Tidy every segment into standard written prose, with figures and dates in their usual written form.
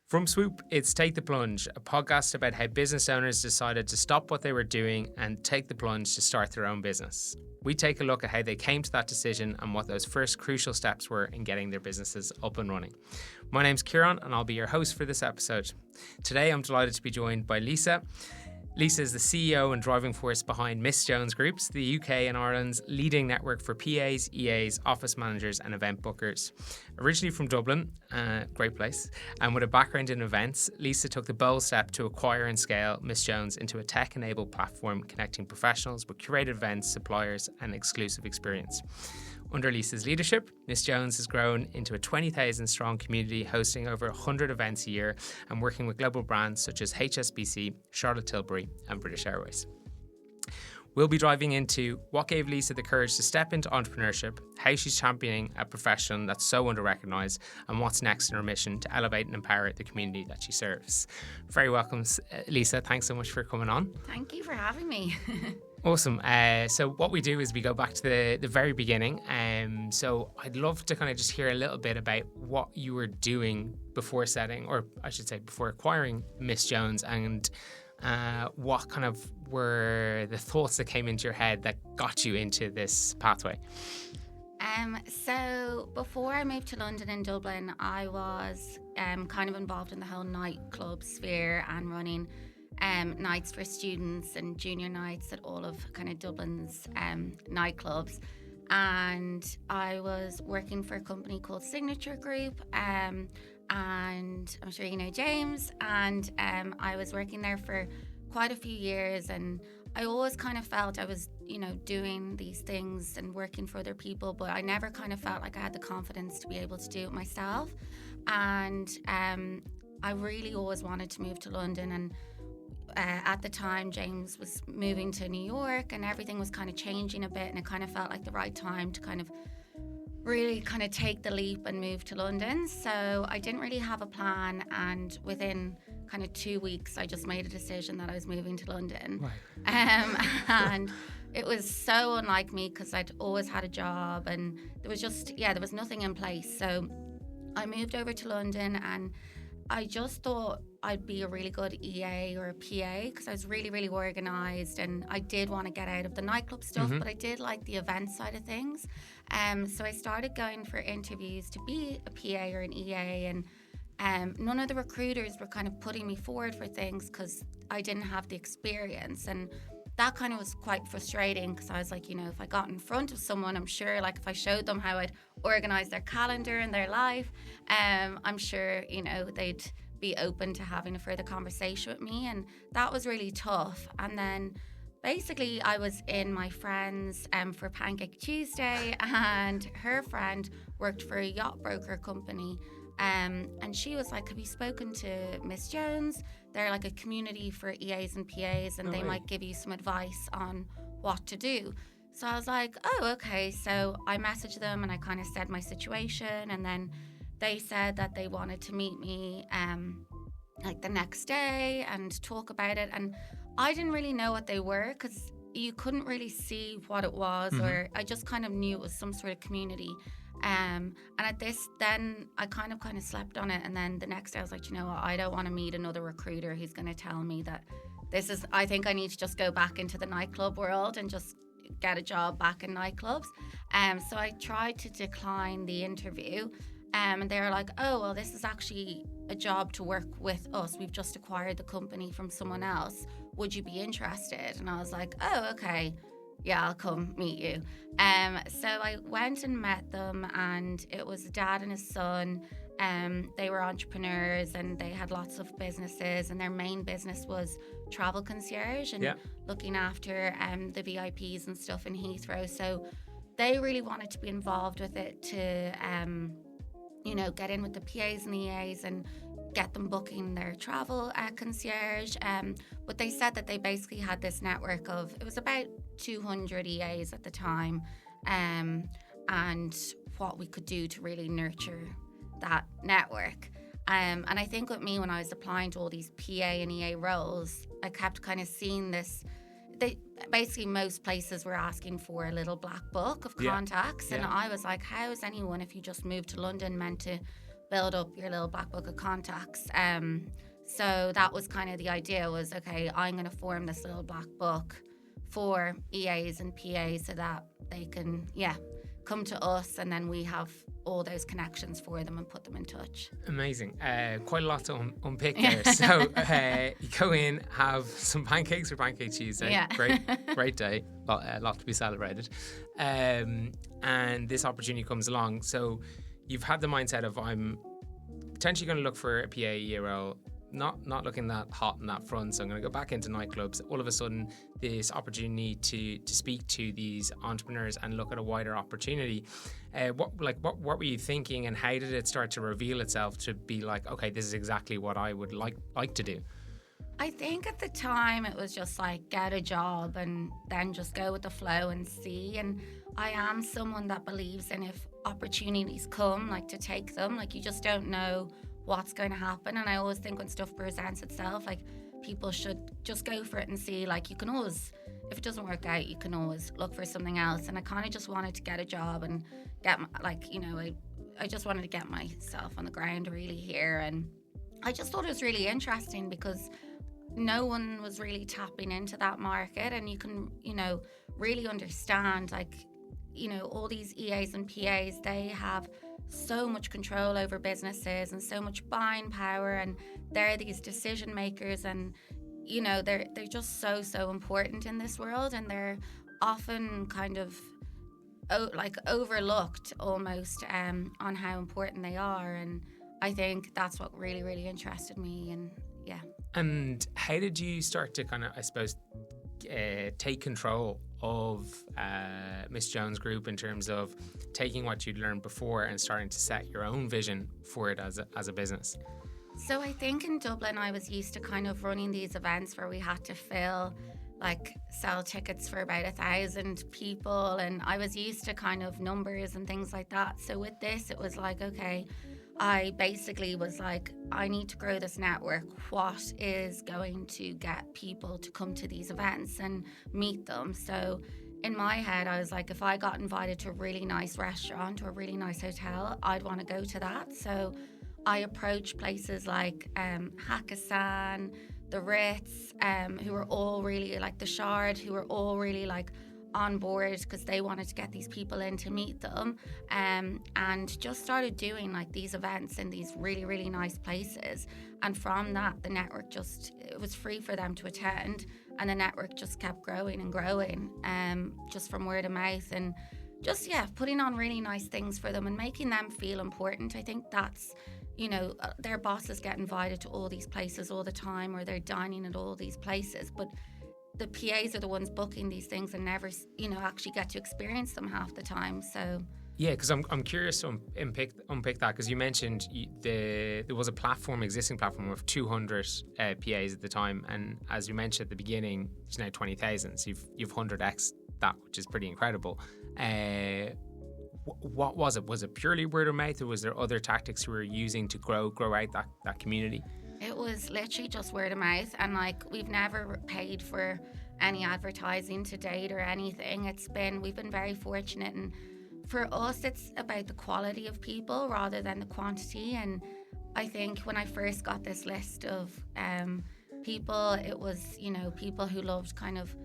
From Swoop, it's Take the Plunge, a podcast about how business owners decided to stop what they were doing and take the plunge to start their own business. We take a look at how they came to that decision and what those first crucial steps were in getting their businesses up and running. My name's Kieran and I'll be your host for this episode. Today I'm delighted to be joined by Lisa. Lisa is the CEO and driving force behind Miss Jones Groups, the UK and Ireland's leading network for PAs, EAs, office managers and event bookers. Originally from Dublin, great place, and with a background in events, Lisa took the bold step to acquire and scale Miss Jones into a tech-enabled platform connecting professionals with curated events, suppliers and exclusive experience. Under Lisa's leadership, Miss Jones has grown into a 20,000 strong community hosting over 100 events a year and working with global brands such as HSBC, Charlotte Tilbury and British Airways. We'll be diving into what gave Lisa the courage to step into entrepreneurship, how she's championing a profession that's so under-recognised, and what's next in her mission to elevate and empower the community that she serves. Very welcome, Lisa. Thanks so much for coming on. Thank you for having me. Awesome. So what we do is we go back to the very beginning. So I'd love to kind of just hear a little bit about what you were doing before setting, or I should say before acquiring Miss Jones, and what kind of were the thoughts that came into your head that got you into this pathway? So before I moved to London and Dublin, I was kind of involved in the whole nightclub sphere and running nights for students and junior nights at all of kind of Dublin's nightclubs. And I was working for a company called Signature Group, and I'm sure you know James, and I was working there for quite a few years, and I always kind of felt I was, doing these things and working for other people, but I never kind of felt like I had the confidence to be able to do it myself. And I really always wanted to move to London, and at the time James was moving to New York and everything was kind of changing a bit, and it kind of felt like the right time to kind of really kind of take the leap and move to London. So I didn't really have a plan, and within kind of 2 weeks I just made a decision that I was moving to London. Right. And it was so unlike me because I'd always had a job and there was nothing in place. So I moved over to London, and I just thought I'd be a really good EA or a PA because I was really, really organised, and I did want to get out of the nightclub stuff, but I did like the event side of things. So I started going for interviews to be a PA or an EA, and none of the recruiters were kind of putting me forward for things because I didn't have the experience. And that kind of was quite frustrating because I was like, if I got in front of someone, I'm sure like if I showed them how I'd organise their calendar and their life, I'm sure, they'd be open to having a further conversation with me. And that was really tough. And then basically I was in my friend's for Pancake Tuesday, and her friend worked for a yacht broker company. And she was like, have you spoken to Miss Jones? They're like a community for EAs and PAs, and they might give you some advice on what to do. So I was like, oh, okay. So I messaged them and I kind of said my situation, and then they said that they wanted to meet me like the next day and talk about it. And I didn't really know what they were because you couldn't really see what it was, or I just kind of knew it was some sort of community. And at this, then I kind of slept on it. And then the next day I was like, what? I don't want to meet another recruiter who's going to tell me that I think I need to just go back into the nightclub world and just get a job back in nightclubs. So I tried to decline the interview. And they were like, oh, well, this is actually a job to work with us. We've just acquired the company from someone else. Would you be interested? And I was like, oh, okay. Yeah, I'll come meet you. So I went and met them, and it was a dad and his son. They were entrepreneurs and they had lots of businesses, and their main business was travel concierge and looking after the VIPs and stuff in Heathrow. So they really wanted to be involved with it to, get in with the PAs and the EAs and get them booking their travel concierge. But they said that they basically had this network of, it was about 200 EAs at the time, and what we could do to really nurture that network. And I think with me, when I was applying to all these PA and EA roles, I kept kind of seeing this. Basically, most places were asking for a little black book of contacts. And I was like, how is anyone, if you just moved to London, meant to build up your little black book of contacts. So that was kind of the idea was, okay, I'm going to form this little black book for EAs and PAs so that they can, come to us, and then we have all those connections for them and put them in touch. Amazing. Quite a lot to unpick there. So you go in, have some pancakes for Pancake Tuesday. Yeah. Great day. A lot to be celebrated. And this opportunity comes along. So you've had the mindset of, I'm potentially going to look for a PA role, not looking that hot in that front, so I'm going to go back into nightclubs. All of a sudden, this opportunity to speak to these entrepreneurs and look at a wider opportunity. What were you thinking, and how did it start to reveal itself to be like, okay, this is exactly what I would like to do? I think at the time it was just like, get a job and then just go with the flow and see. And I am someone that believes in, if opportunities come, like, to take them. Like, you just don't know what's going to happen. And I always think when stuff presents itself, like, people should just go for it and see. Like, you can always, if it doesn't work out, you can always look for something else. And I kind of just wanted to get a job and get I just wanted to get myself on the ground really here. And I just thought it was really interesting because no one was really tapping into that market, and you can, really understand, like, all these EAs and PAs, they have so much control over businesses and so much buying power, and they're these decision makers, and they're just so important in this world, and they're often kind of overlooked almost on how important they are. And I think that's what really interested me. And And how did you start to kind of, I suppose, take control of Miss Jones Group in terms of taking what you'd learned before and starting to set your own vision for it as a business? So I think in Dublin I was used to kind of running these events where we had to sell tickets for about 1,000 people, and I was used to kind of numbers and things like that. So with this, it was like, okay, I basically was like, I need to grow this network. What is going to get people to come to these events and meet them? So in my head, I was like, if I got invited to a really nice restaurant or a really nice hotel, I'd want to go to that. So I approached places like Hakkasan, the Ritz, who were all really, like the Shard, who were all really like on board because they wanted to get these people in to meet them, and just started doing like these events in these really nice places. And from that, the network it was free for them to attend, and the network just kept growing and growing, just from word of mouth, and just putting on really nice things for them and making them feel important. I think that's, their bosses get invited to all these places all the time, or they're dining at all these places, but the PAs are the ones booking these things and never, actually get to experience them half the time. So yeah, because I'm curious to unpick that, because you mentioned there was a existing platform of 200 PAs at the time, and as you mentioned at the beginning, it's now 20,000. So you've 100x that, which is pretty incredible. What was it? Was it purely word of mouth, or was there other tactics you were using to grow out that community? It was literally just word of mouth, and like, we've never paid for any advertising to date or anything. We've been very fortunate, and for us it's about the quality of people rather than the quantity. And I think when I first got this list of people, it was people who loved kind of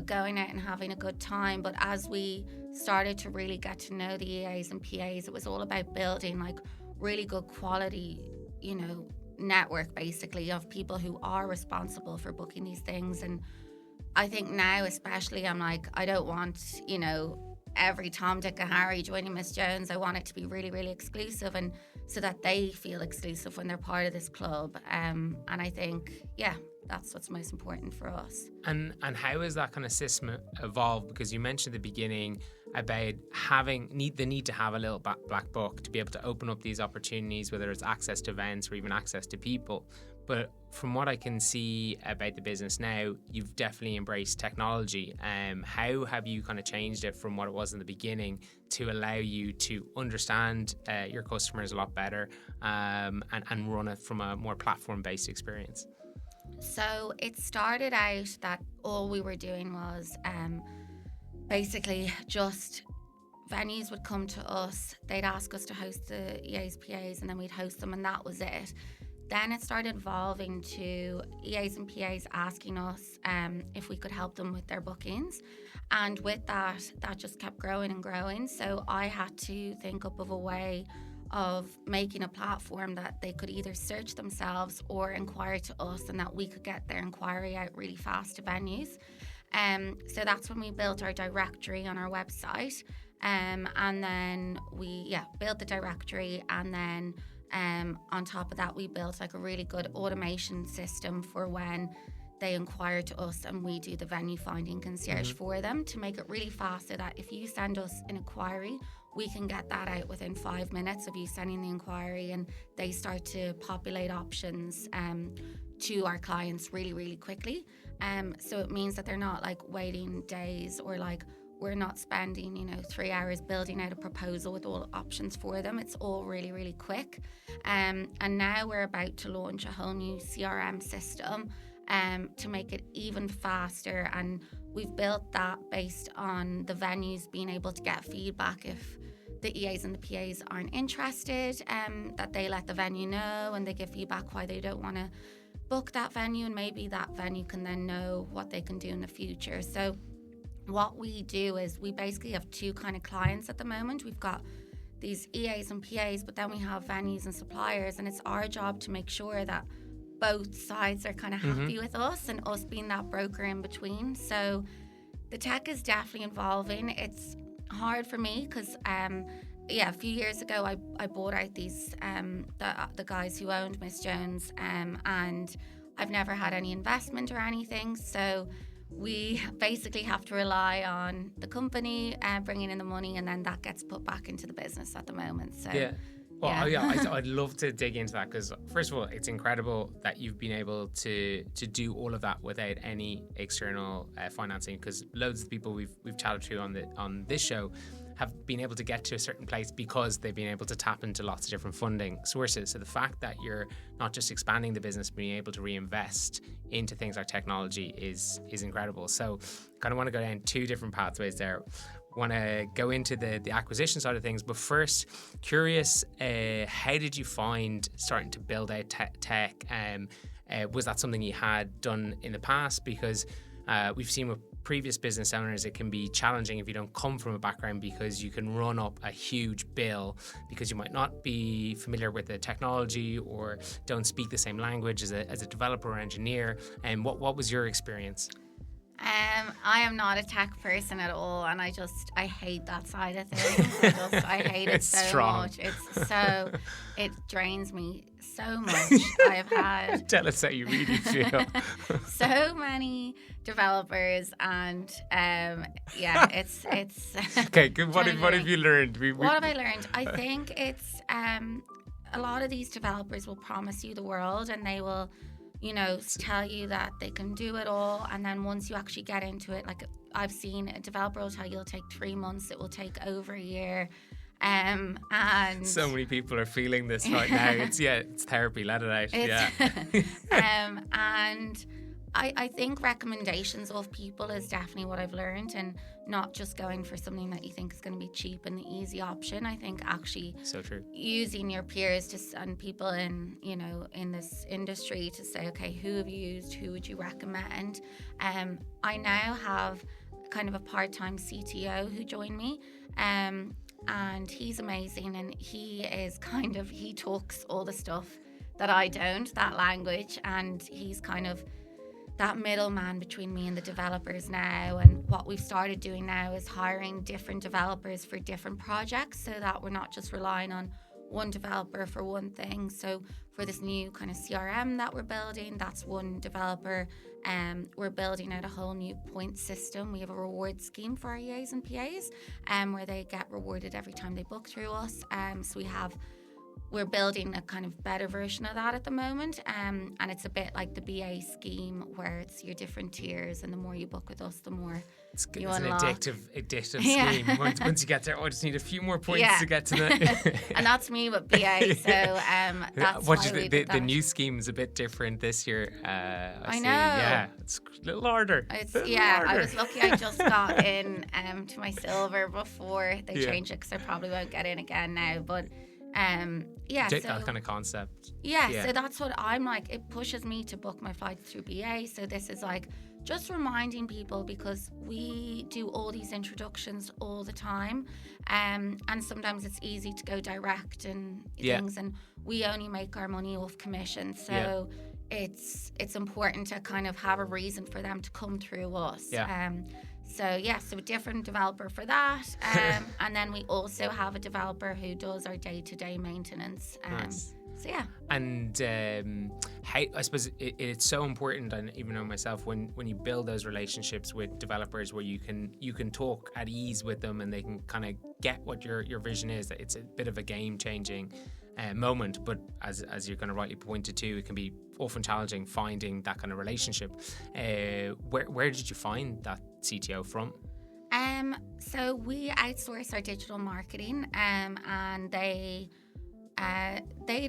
going out and having a good time. But as we started to really get to know the EAs and PAs, it was all about building like really good quality network, basically, of people who are responsible for booking these things. And I think now especially, I'm like, I don't want every Tom, Dick and Harry joining Miss Jones. I want it to be really exclusive, and so that they feel exclusive when they're part of this club. And I think that's what's most important for us. And how has that kind of system evolved? Because you mentioned at the beginning about the need to have a little black book to be able to open up these opportunities, whether it's access to events or even access to people. But from what I can see about the business now, you've definitely embraced technology. How have you kind of changed it from what it was in the beginning to allow you to understand your customers a lot better, and run it from a more platform-based experience? So it started out that all we were doing was basically just venues would come to us, they'd ask us to host the EAs, PAs, and then we'd host them, and that was it. Then it started evolving to EAs and PAs asking us if we could help them with their bookings. And with that just kept growing and growing. So I had to think up of a way of making a platform that they could either search themselves or inquire to us, and that we could get their inquiry out really fast to venues. So that's when we built our directory on our website. And then we built the directory, and then on top of that we built like a really good automation system for when they inquire to us and we do the venue finding concierge for them, to make it really fast, so that if you send us an inquiry, we can get that out within 5 minutes of you sending the inquiry, and they start to populate options to our clients really, really quickly. So it means that they're not like waiting days, or like we're not spending 3 hours building out a proposal with all options for them. It's all really, really quick. And now we're about to launch a whole new CRM system to make it even faster, and we've built that based on the venues being able to get feedback if the EAs and the PAs aren't interested, that they let the venue know and they give feedback why they don't want to book that venue, and maybe that venue can then know what they can do in the future. So what we do is we basically have two kind of clients at the moment. We've got these EAs and PAs, but then we have venues and suppliers, and it's our job to make sure that both sides are kind of happy with us, and us being that broker in between. So the tech is definitely evolving. It's hard for me because a few years ago I bought out these the guys who owned Miss Jones, and I've never had any investment or anything, so we basically have to rely on the company bringing in the money, and then that gets put back into the business at the moment. So I'd love to dig into that, because first of all, it's incredible that you've been able to do all of that without any external financing, because loads of people we've chatted to on this show have been able to get to a certain place because they've been able to tap into lots of different funding sources. So the fact that you're not just expanding the business, but being able to reinvest into things like technology is incredible. So kind of want to go down two different pathways there. Want to go into the acquisition side of things, but first, curious, how did you find starting to build out tech? Was that something you had done in the past? Because we've seen with previous business owners, it can be challenging if you don't come from a background, because you can run up a huge bill because you might not be familiar with the technology or don't speak the same language as a developer or engineer. And what was your experience? I am not a tech person at all, and I hate that side of things. I hate it so much. It drains me so much. I've had tell us how you really feel. so many developers, and it's okay. Good. What have you learned? What have I learned? I think it's a lot of these developers will promise you the world, and they will tell you that they can do it all, and then once you actually get into it, like I've seen a developer will tell you it'll take 3 months, it will take over a year, and so many people are feeling this right now. It's therapy, let it out. And I think recommendations of people is definitely what I've learned, and not just going for something that you think is going to be cheap and the easy option. I think actually so true. Using your peers and people in this industry to say, okay, who have you used? Who would you recommend? I now have kind of a part-time CTO who joined me, and he's amazing, and he talks all the stuff that I don't, that language, and he's kind of that middleman between me and the developers now. And what we've started doing now is hiring different developers for different projects, so that we're not just relying on one developer for one thing. So for this new kind of CRM that we're building, that's one developer. We're building out a whole new point system. We have a reward scheme for our EAs and PAs, where they get rewarded every time they book through us. So we have we're building a kind of better version of that at the moment. And it's a bit like the BA scheme where it's your different tiers, and the more you book with us, the more it's you an unlock. addictive scheme. Once you get there, I just need a few more points to get to that. And that's me with BA. So that's why we did that. The new scheme is a bit different this year. I see. know. Yeah, it's a little harder. I was lucky I just got in to my silver before they changed it, because I probably won't get in again now. But that kind of concept. So that's what I'm like. It pushes me to book my flights through BA. So this is like just reminding people, because we do all these introductions all the time, and sometimes it's easy to go direct and things, and we only make our money off commission. So it's important to kind of have a reason for them to come through us. So a different developer for that. And then we also have a developer who does our day-to-day maintenance. Nice. So yeah. And I suppose it's so important, and even know myself, when you build those relationships with developers where you can talk at ease with them and they can kind of get what your vision is, that it's a bit of a game-changing moment. But as you're kind of rightly pointed to, it can be often challenging finding that kind of relationship. Where did you find that CTO from? So we outsource our digital marketing, and they'd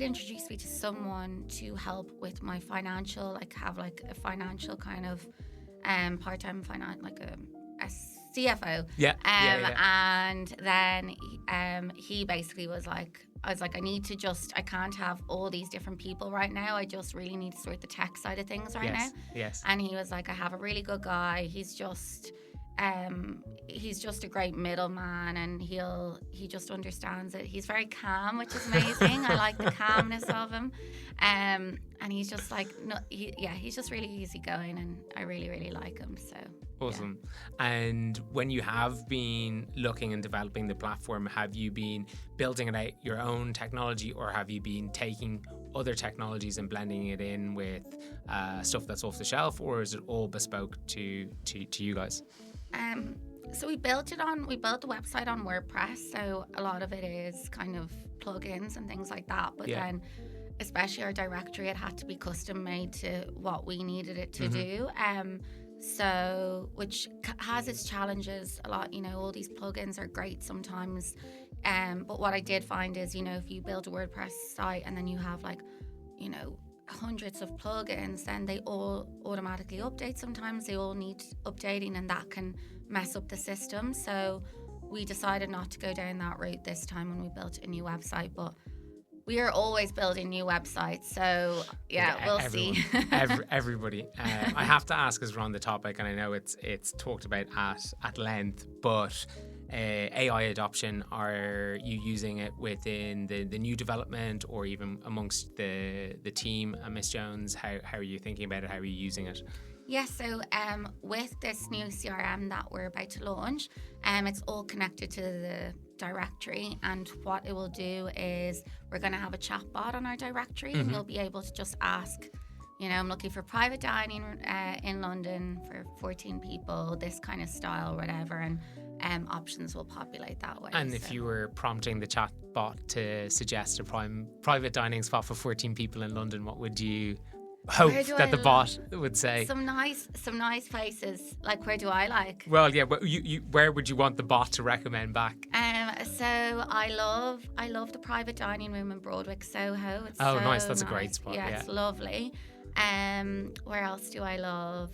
introduced me to someone to help with my financial, have like a financial kind of part-time finance, like a CFO. And then he basically was like, I was like, I can't have all these different people right now. I just really need to sort the tech side of things right now. Yes. And he was like, I have a really good guy. He's just a great middleman, and he just understands it. He's very calm, which is amazing. I like the calmness of him. And he's just like, he's just really easygoing, and I really, really like him. So awesome. Yeah. And when you have been looking and developing the platform, have you been building it out your own technology, or have you been taking other technologies and blending it in with stuff that's off the shelf, or is it all bespoke to you guys? So we built the website on WordPress, so a lot of it is kind of plugins and things like that. But then, especially our directory, it had to be custom made to what we needed it to do. So, which has its challenges a lot. All these plugins are great sometimes, but what I did find is, if you build a WordPress site and then you have hundreds of plugins, then they all automatically update. Sometimes they all need updating, and that can mess up the system. So we decided not to go down that route this time when we built a new website, but we are always building new websites. So we'll see. Everybody. I have to ask, as we're on the topic, and I know it's talked about at length, but AI adoption, are you using it within the new development, or even amongst the team at Miss Jones? How are you thinking about it? How are you using it? Yeah, so with this new CRM that we're about to launch, it's all connected to the directory, and what it will do is we're going to have a chat bot on our directory, and you'll be able to just ask, I'm looking for private dining in London for 14 people, this kind of style, whatever, and options will populate that way. And if you were prompting the chat bot to suggest a private dining spot for 14 people in London, what would you hope that the bot would say? Some nice places. Like, where do I like? Well, yeah, but where would you want the bot to recommend back? So I love the private dining room in Broadwick, Soho. It's nice. That's a great spot. Yeah, it's lovely. Where else do I love?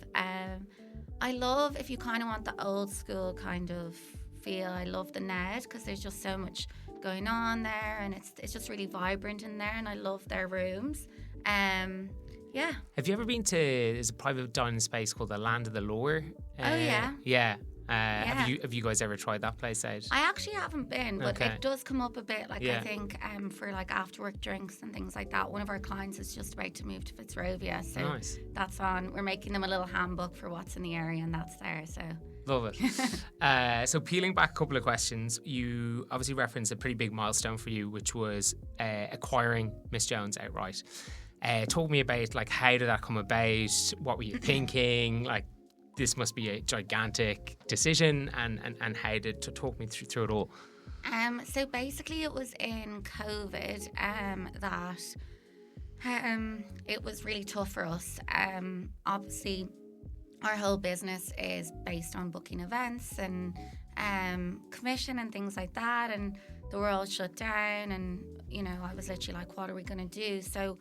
I love, if you kind of want the old school kind of feel, I love the Ned, because there's just so much going on there, and it's just really vibrant in there, and I love their rooms. Yeah. Have you ever been to, there's a private dining space called the Land of the Lore? Yeah. Yeah. Have you guys ever tried that place out? I actually haven't been, but it does come up a bit. I think for after work drinks and things like that. One of our clients is just about to move to Fitzrovia, so nice. That's on. We're making them a little handbook for what's in the area, and that's there. So love it. So peeling back a couple of questions, you obviously referenced a pretty big milestone for you, which was acquiring Miss Jones outright. Talk me about how did that come about? What were you thinking? This must be a gigantic decision, and how to talk me through it all. So basically it was in COVID that it was really tough for us. Obviously, our whole business is based on booking events and commission and things like that, and the world shut down, and I was literally like, what are we going to do? So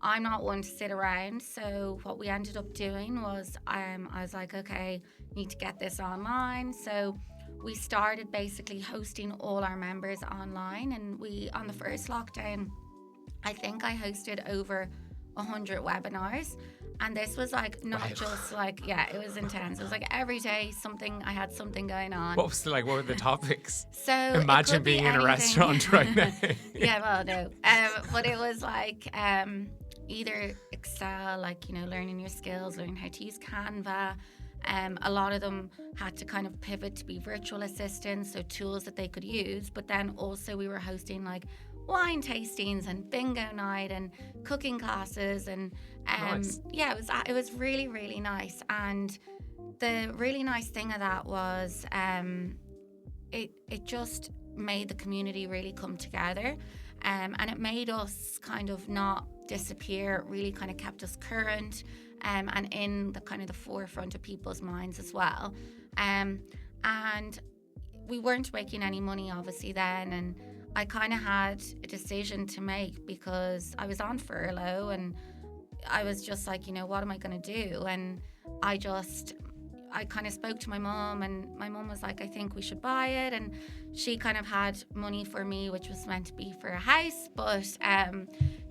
I'm not one to sit around. So what we ended up doing was I was like, okay, need to get this online. So we started basically hosting all our members online, and on the first lockdown, I think I hosted over 100 webinars. And this was like not just like, it was intense. It was like every day I had something going on. What were the topics? So imagine being in a restaurant right now. Yeah, well, no. But it was like either Excel, like, learning your skills, learning how to use Canva. A lot of them had to kind of pivot to be virtual assistants, so tools that they could use. But then also we were hosting like wine tastings and bingo night and cooking classes, and nice. it was really, really nice. And the really nice thing of that was it just made the community really come together, and it made us kind of not disappear. It really kind of kept us current, and in the kind of the forefront of people's minds as well. And we weren't making any money obviously then, and I kind of had a decision to make because I was on furlough, and I was just like, what am I going to do? And I kind of spoke to my mum, and my mum was like, I think we should buy it. And she kind of had money for me, which was meant to be for a house. But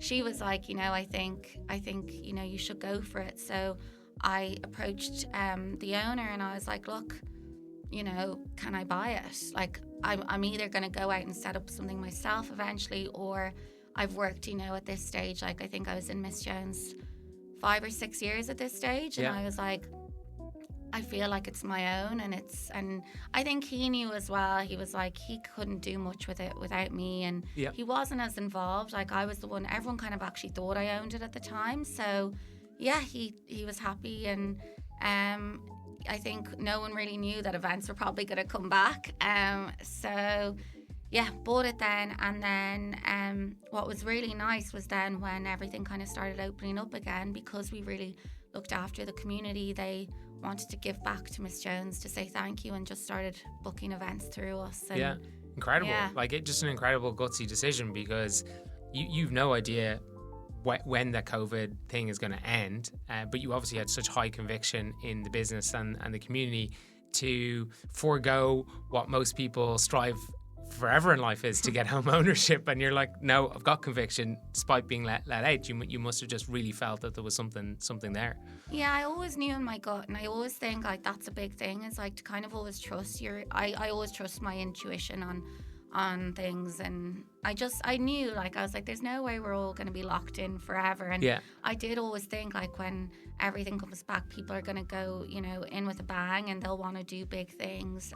she was like, I think, you should go for it. So I approached the owner, and I was like, look, can I buy it? Like, I'm either going to go out and set up something myself eventually, or I've worked, at this stage, like I think I was in Miss Jones 5 or 6 years at this stage. And I was like, I feel like it's my own, and I think he knew as well. He was like, he couldn't do much with it without me, and he wasn't as involved. Like, I was the one, everyone kind of actually thought I owned it at the time. So he was happy, and I think no one really knew that events were probably going to come back. So bought it then. And then what was really nice was then when everything kind of started opening up again, because we really looked after the community, they wanted to give back to Miss Jones to say thank you, and just started booking events through us. And incredible. Like, it just an incredible gutsy decision, because you've no idea when the COVID thing is going to end, but you obviously had such high conviction in the business and the community to forego what most people strive forever in life is, to get home ownership. And you're like, no, I've got conviction despite being let out. You must have just really felt that there was something there. Yeah, I always knew in my gut, and I always think like that's a big thing, is like to kind of always trust I always trust my intuition on things. And I knew, like, I was like, there's no way we're all going to be locked in forever. And I did always think, like, when everything comes back, people are going to go, in with a bang, and they'll want to do big things,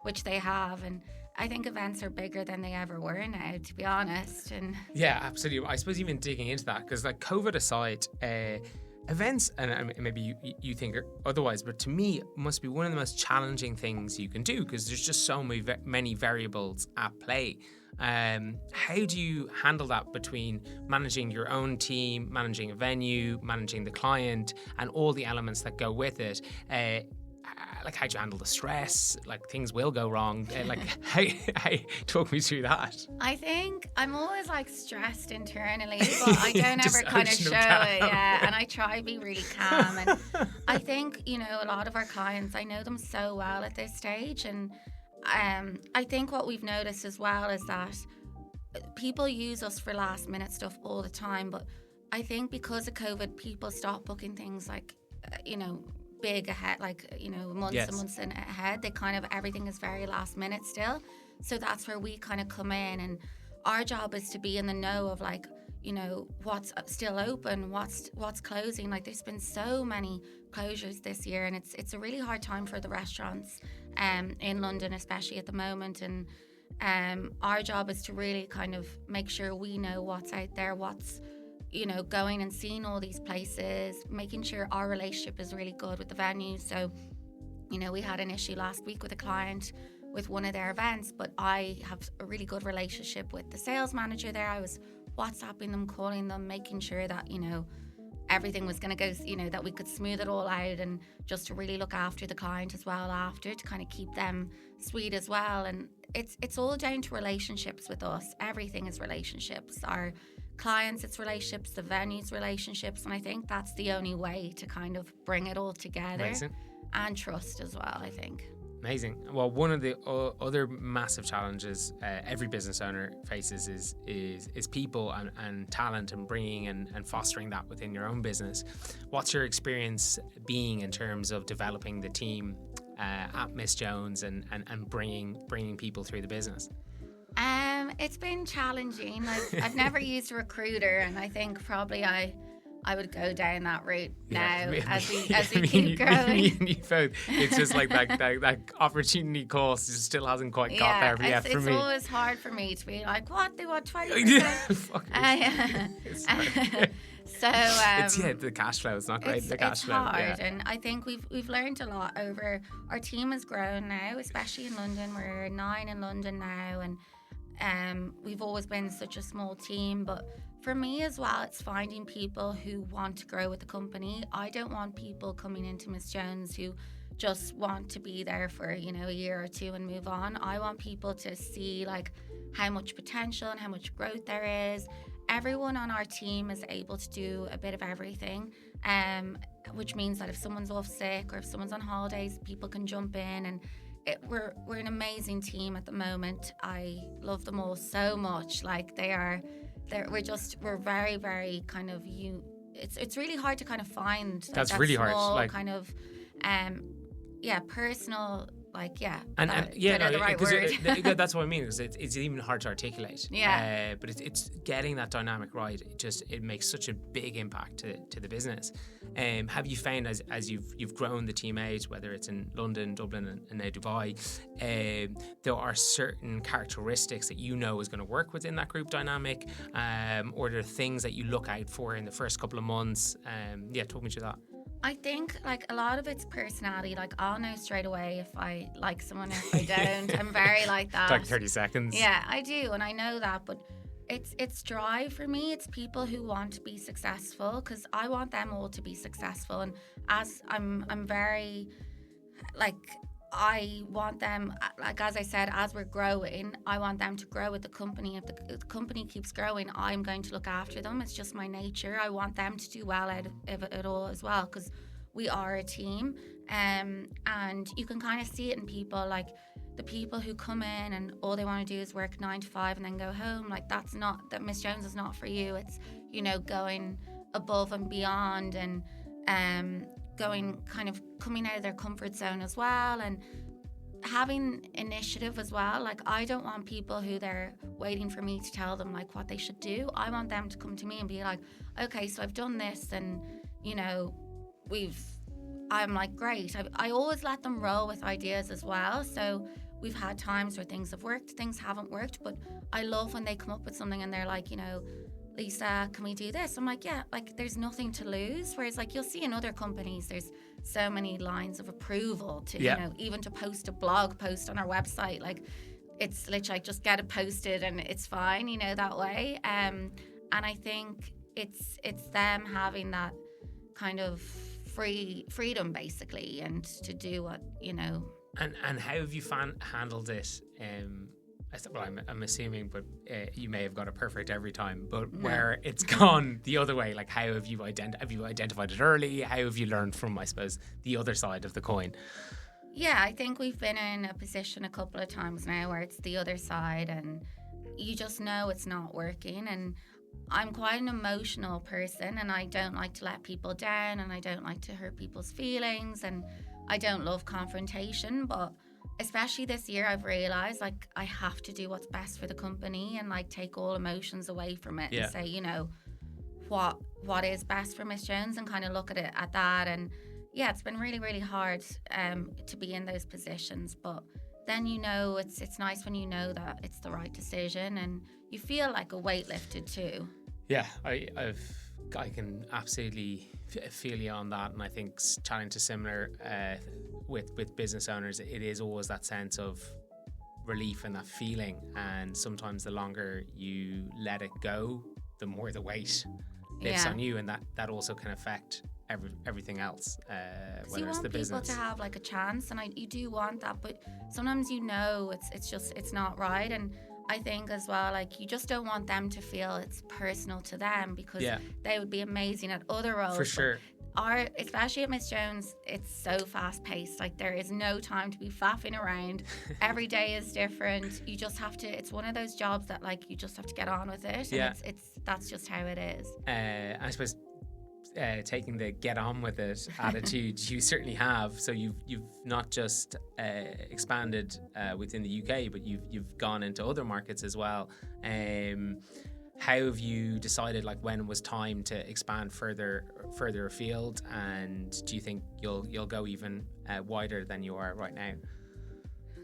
which they have. And I think events are bigger than they ever were now, to be honest. And yeah, absolutely. I suppose even digging into that, because like COVID aside, events, and maybe you think otherwise, but to me, it must be one of the most challenging things you can do, because there's just so many variables at play. How do you handle that between managing your own team, managing a venue, managing the client, and all the elements that go with it? Like, how do you handle the stress? Like, things will go wrong. Like, how talk me through that. I think I'm always like stressed internally, but I don't ever kind of show it. Yeah, and I try to be really calm. And I think, a lot of our clients, I know them so well at this stage, and I think what we've noticed as well is that people use us for last minute stuff all the time. But I think because of COVID, people stop booking things like, big ahead, like, months and months ahead. They kind of, everything is very last minute still. So that's where we kind of come in, and our job is to be in the know of, like, what's still open, what's closing. Like, there's been so many closures this year, and it's a really hard time for the restaurants in London, especially at the moment. And our job is to really kind of make sure we know what's out there, what's going and seeing all these places, making sure our relationship is really good with the venue. So, we had an issue last week with a client with one of their events, but I have a really good relationship with the sales manager there. I was WhatsApping them, calling them, making sure that, you know, everything was going to go, you know, that we could smooth it all out, and just to really look after the client as well after, to kind of keep them sweet as well. And it's all down to relationships with us. Everything is relationships. Our clients, it's relationships, the venues, relationships. And I think that's the only way to kind of bring it all together. Amazing. And trust as well, I think. Amazing. Well, one of the other massive challenges every business owner faces is people and talent, and bringing and fostering that within your own business. What's your experience being in terms of developing the team at Miss Jones and bringing people through the business? It's been challenging. I've never used a recruiter, and I think probably I would go down that route now as we keep growing. Me and you both. It's just like that opportunity cost just still hasn't quite got there yet for me. It's always hard for me to be like, what? They want 20%? So it's the cash flow. It's not great. The cash flow. It's hard, and I think we've learned a lot over. Our team has grown now, especially in London. We're 9 in London now, and we've always been such a small team, but for me as well, it's finding people who want to grow with the company. I don't want people coming into Miss Jones who just want to be there for, you know, a year or two and move on. I want people to see like how much potential and how much growth there is. Everyone on our team is able to do a bit of everything, which means that if someone's off sick or if someone's on holidays, people can jump in. And we're an amazing team at the moment. I love them all so much. Like we're very, very kind of it's really hard to kind of find that's that really small hard, like kind of personal, like the right word. that's what I mean, because it's even hard to articulate. But it's getting that dynamic right. It makes such a big impact to the business. Have you found as you've grown the team out, whether it's in London, Dublin, and now Dubai, there are certain characteristics that you know is going to work within that group dynamic, or there are things that you look out for in the first couple of months? Talk me through that. I think like a lot of it's personality. Like I'll know straight away if I like someone, if I don't. I'm very like that. It's like 30 seconds. Yeah, I do, and I know that, but it's drive for me. It's people who want to be successful, because I want them all to be successful. And as I'm very like, I want them, like as I said, as we're growing, I want them to grow with the company. If the company keeps growing, I'm going to look after them. It's just my nature. I want them to do well out of it all as well, because we are a team. And you can kind of see it in people, like the people who come in and all they want to do is work 9 to 5 and then go home. Like that Miss Jones is not for you. It's, you know, going above and beyond, and coming out of their comfort zone as well, and having initiative as well. Like I don't want people who they're waiting for me to tell them like what they should do. I want them to come to me and be like, okay, so I've done this, and you know, I'm like, great. I always let them roll with ideas as well. So we've had times where things have worked, things haven't worked, but I love when they come up with something and they're like, you know, Lisa, can we do this? I'm like, yeah, like there's nothing to lose. Whereas like you'll see in other companies, there's so many lines of approval to, you know, even to post a blog post on our website. Like it's literally like, just get it posted and it's fine, you know, that way. And I think it's them having that kind of freedom basically, and to do what, you know. And how have you handled it? Well, I'm assuming, but you may have got it perfect every time. But where it's gone the other way, like how have you identified it early? How have you learned from, I suppose, the other side of the coin? Yeah, I think we've been in a position a couple of times now where it's the other side, and you just know it's not working. And I'm quite an emotional person, and I don't like to let people down, and I don't like to hurt people's feelings, and I don't love confrontation, but especially this year I've realised like I have to do what's best for the company and like take all emotions away from it and say, you know, what is best for Miss Jones, and kind of look at it at that. And yeah, it's been really, really hard to be in those positions, but then, you know, it's nice when you know that it's the right decision and you feel like a weight lifted too. Yeah, I can absolutely feel you on that, and I think chatting to similar with business owners, it is always that sense of relief and that feeling. And sometimes the longer you let it go, the more the weight lifts on you, and that also can affect everything else, whether it's the business. You want people to have like a chance, and you do want that, but sometimes it's not right. And I think as well, like, you just don't want them to feel it's personal to them, because they would be amazing at other roles. For sure. Especially at Miss Jones, it's so fast paced. Like, there is no time to be faffing around. Every day is different. You just have to. It's one of those jobs that, like, you just have to get on with it. And that's just how it is. I suppose taking the get on with it attitude, you certainly have. So you've not just expanded within the UK, but you've gone into other markets as well. How have you decided, like, when it was time to expand further afield, and do you think you'll go even wider than you are right now?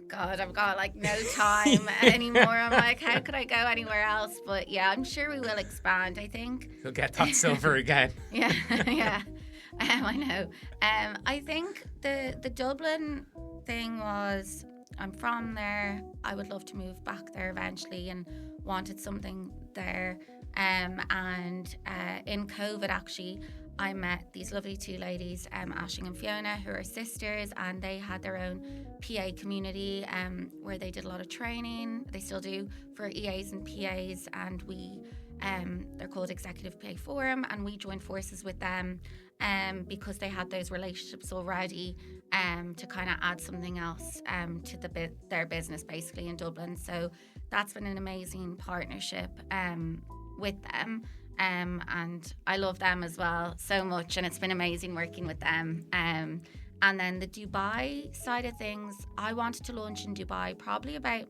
God, I've got like no time anymore. I'm like, how could I go anywhere else? But yeah, I'm sure we will expand. I think you'll get that silver again. Yeah. I know. I think the Dublin thing was, I'm from there. I would love to move back there eventually, and wanted something there. And in COVID, actually, I met these lovely two ladies, Aisling and Fiona, who are sisters, and they had their own PA community where they did a lot of training. They still do, for EAs and PAs, and they're called Executive PA Forum, and we joined forces with them because they had those relationships already to kind of add something else to their business, basically, in Dublin. So that's been an amazing partnership with them. And I love them as well so much, and it's been amazing working with them. And then the Dubai side of things, I wanted to launch in Dubai probably about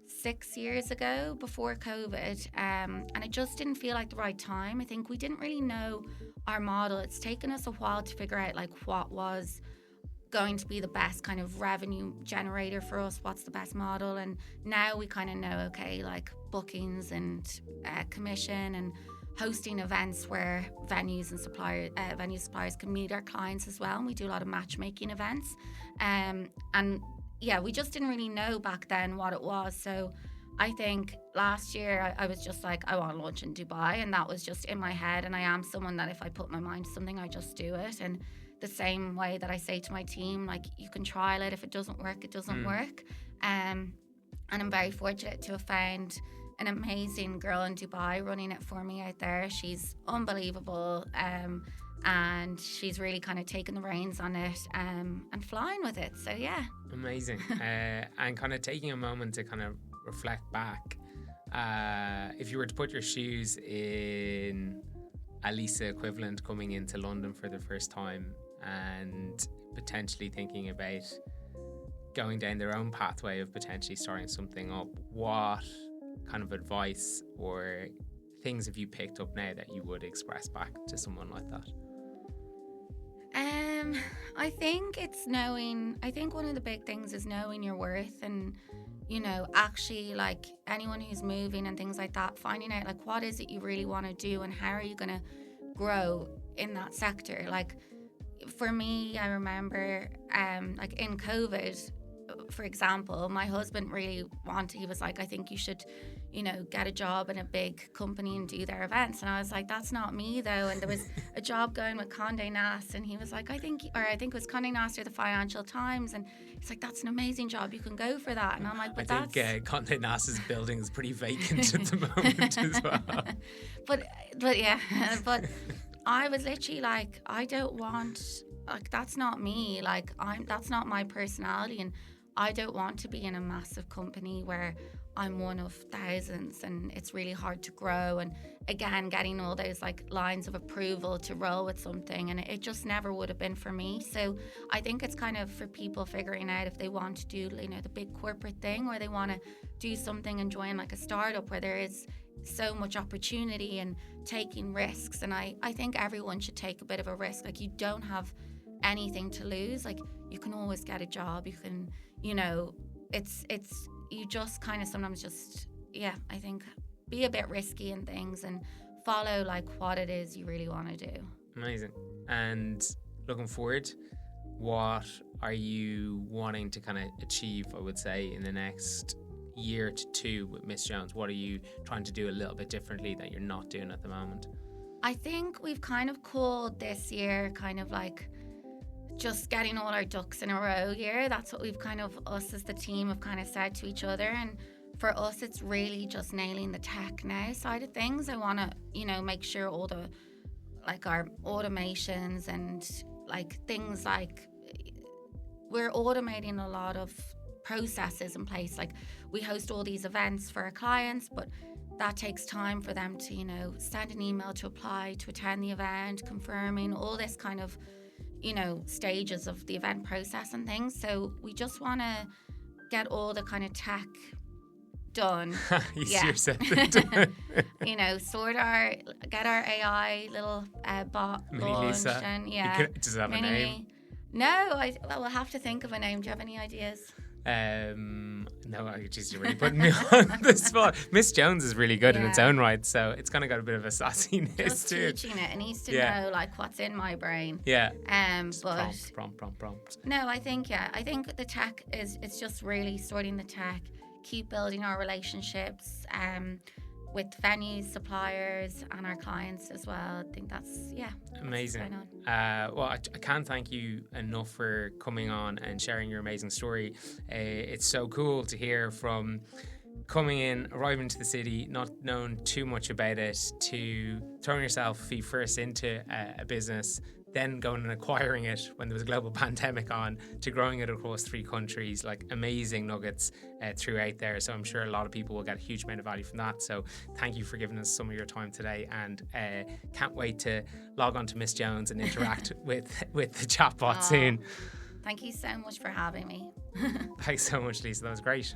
6 years ago, before COVID, and it just didn't feel like the right time. I think we didn't really know our model. It's taken us a while to figure out like what was going to be the best kind of revenue generator for us, what's the best model. And now we kind of know, okay, like bookings and commission and hosting events where venues and suppliers can meet our clients as well. And we do a lot of matchmaking events. And yeah, we just didn't really know back then what it was. So I think last year I was just like, I want to launch in Dubai. And that was just in my head. And I am someone that if I put my mind to something, I just do it. And the same way that I say to my team, like, you can trial it. If it doesn't work, it doesn't work. And I'm very fortunate to have found an amazing girl in Dubai running it for me out there. She's unbelievable, and she's really kind of taken the reins on it and flying with it. So yeah, amazing. And kind of taking a moment to kind of reflect back, if you were to put your shoes in a Lisa equivalent coming into London for the first time and potentially thinking about going down their own pathway of potentially starting something up, what kind of advice or things have you picked up now that you would express back to someone like that? I think one of the big things is knowing your worth, and, you know, actually, like, anyone who's moving and things like that, finding out like what is it you really want to do and how are you going to grow in that sector. Like, for me, I remember like in COVID, for example, my husband really he was like, I think you should, you know, get a job in a big company and do their events. And I was like, that's not me though. And there was a job going with Condé Nast, and he was like, I think it was Condé Nast or the Financial Times, and he's like, that's an amazing job, you can go for that. And I'm like, but I think Condé Nast's building is pretty vacant at the moment as well. But yeah, but I was literally like, I don't want, like, that's not me. Like, that's not my personality, and I don't want to be in a massive company where I'm one of thousands and it's really hard to grow. And again, getting all those like lines of approval to roll with something, and it just never would have been for me. So I think it's kind of for people figuring out if they want to do, you know, the big corporate thing, or they want to do something and join like a startup where there is so much opportunity and taking risks. And I think everyone should take a bit of a risk. Like, you don't have anything to lose. Like, you can always get a job, you can, you know, it's you just kind of sometimes just, yeah, I think be a bit risky in things and follow like what it is you really want to do. Amazing. And looking forward, what are you wanting to kind of achieve, I would say, in the next year to two with Miss Jones? What are you trying to do a little bit differently that you're not doing at the moment? I think we've kind of called this year kind of like just getting all our ducks in a row year. That's what we've kind of, us as the team, have kind of said to each other. And for us, it's really just nailing the tech now side of things. I want to, you know, make sure all the, like our automations and like things like we're automating a lot of processes in place. Like we host all these events for our clients, but that takes time for them to, you know, send an email to apply to attend the event, confirming all this kind of, you know, stages of the event process and things. So we just want to get all the kind of tech done. Easier said than done. You know, get our AI little bot Mini launched. Lisa. And Does it have a name? No, we'll have to think of a name. Do you have any ideas? No, geez, you're really putting me on the spot. Miss Jones is really good in its own right, so it's kind of got a bit of a sassiness just to it. teaching it. It needs to know like what's in my brain. Yeah. But Prompt. No, I think the tech it's just really sorting the tech, keep building our relationships with venues, suppliers, and our clients as well. I think that's amazing. Well, I can't thank you enough for coming on and sharing your amazing story. It's so cool to hear from coming in, arriving to the city, not knowing too much about it, to throwing yourself feet first into a business, then going and acquiring it when there was a global pandemic on, to growing it across 3 countries. Like amazing nuggets throughout there. So I'm sure a lot of people will get a huge amount of value from that. So thank you for giving us some of your time today, and can't wait to log on to Miss Jones and interact with the chatbot soon. Thank you so much for having me. Thanks so much, Lisa. That was great.